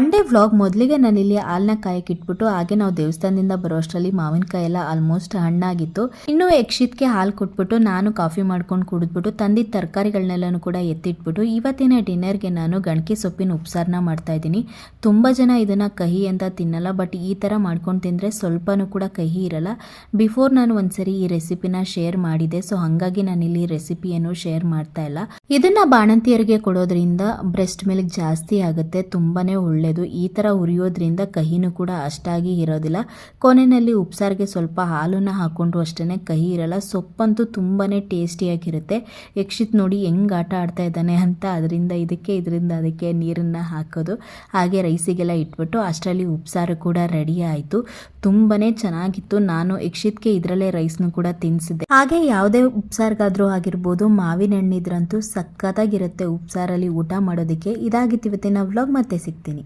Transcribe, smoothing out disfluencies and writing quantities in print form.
Sunday vlog ಮೊದಲಿಗೆ ನಾನಿಲ್ಲಿ ಹಾಲನ್ನ ಕಾಯಕ್ಕೆ ಇಟ್ಬಿಟ್ಟು ಹಾಗೆ ನಾವು ದೇವಸ್ಥಾನದಿಂದ ಬರೋಷ್ಟರಲ್ಲಿ ಮಾವಿನಕಾಯಿ ಎಲ್ಲ ಆಲ್ಮೋಸ್ಟ್ ಹಣ್ಣಾಗಿತ್ತು. ಇನ್ನು ಯಕ್ಷಿತ್ಗೆ ಹಾಲು ಕೊಟ್ಬಿಟ್ಟು ನಾನು ಕಾಫಿ ಮಾಡ್ಕೊಂಡು ಕುಡಿದ್ಬಿಟ್ಟು ತಂದಿದ್ದ ತರಕಾರಿಗಳನ್ನೆಲ್ಲನೂ ಕೂಡ ಎತ್ತಿಟ್ಬಿಟ್ಟು ಇವತ್ತಿನ ಡಿನ್ನರ್ಗೆ ನಾನು ಗಣಕಿ ಸೊಪ್ಪಿನ ಉಪ್ಸಾರನ ಮಾಡ್ತಾ ಇದ್ದೀನಿ. ತುಂಬ ಜನ ಇದನ್ನು ಕಹಿ ಅಂತ ತಿನ್ನಲ್ಲ, ಬಟ್ ಈ ಥರ ಮಾಡ್ಕೊಂಡು ತಿಂದರೆ ಸ್ವಲ್ಪನೂ ಕೂಡ ಕಹಿ ಇರಲ್ಲ. ಬಿಫೋರ್ ನಾನು ಒಂದ್ಸರಿ ಈ ರೆಸಿಪಿನ ಶೇರ್ ಮಾಡಿದೆ, ಸೊ ಹಾಗಾಗಿ ನಾನಿಲ್ಲಿ ರೆಸಿಪಿಯನ್ನು ಶೇರ್ ಮಾಡ್ತಾ ಇಲ್ಲ. ಇದನ್ನು ಬಾಣಂತಿಯರಿಗೆ ಕೊಡೋದ್ರಿಂದ ಬ್ರೆಸ್ಟ್ ಮಿಲ್ಕ್ ಜಾಸ್ತಿ ಆಗುತ್ತೆ, ತುಂಬಾನೇ ಒಳ್ಳೆಯದು. ಈ ಥರ ಉರಿಯೋದ್ರಿಂದ ಕಹಿನೂ ಕೂಡ ಅಷ್ಟಾಗಿ ಇರೋದಿಲ್ಲ. ಕೊನೆಯಲ್ಲಿ ಉಪ್ಸಾರಿಗೆ ಸ್ವಲ್ಪ ಹಾಲನ್ನು ಹಾಕೊಂಡ್ರು ಅಷ್ಟೇ ಕಹಿ ಇರಲ್ಲ. ಸೊಪ್ಪಂತೂ ತುಂಬಾ ಟೇಸ್ಟಿಯಾಗಿರುತ್ತೆ. ಯಕ್ಷಿತ್ ನೋಡಿ ಹೆಂಗೆ ಆಟ ಆಡ್ತಾ ಇದ್ದಾನೆ ಅಂತ, ಇದರಿಂದ ಅದಕ್ಕೆ ನೀರನ್ನು ಹಾಕೋದು, ಹಾಗೆ ರೈಸಿಗೆಲ್ಲ ಇಟ್ಬಿಟ್ಟು ಅಷ್ಟರಲ್ಲಿ ಉಪ್ಸಾರು ಕೂಡ ರೆಡಿ ಆಯಿತು. ತುಂಬಾ ಚೆನ್ನಾಗಿತ್ತು. ನಾನು ಯಕ್ಷಿತ್ಗೆ ಇದರಲ್ಲೇ ರೈಸ್ನು ಕೂಡ ತಿನ್ನಿಸಿದ್ದೆ. ಹಾಗೆ ಯಾವುದೇ ಉಪ್ಸಾರ್ಗಾದ್ರೂ ಆಗಿರ್ಬೋದು, ಮಾವಿನ ಹಣ್ಣಿದ್ರಂತೂ ಸಖತ್ತಾಗಿರುತ್ತೆ ಉಪ್ಸಾರಲ್ಲಿ ಊಟ ಮಾಡೋದಕ್ಕೆ. ಇದಾಗಿತ್ತು ಇವತ್ತಿನ ವ್ಲಾಗ್, ಮತ್ತೆ ಸಿಗ್ತೀನಿ.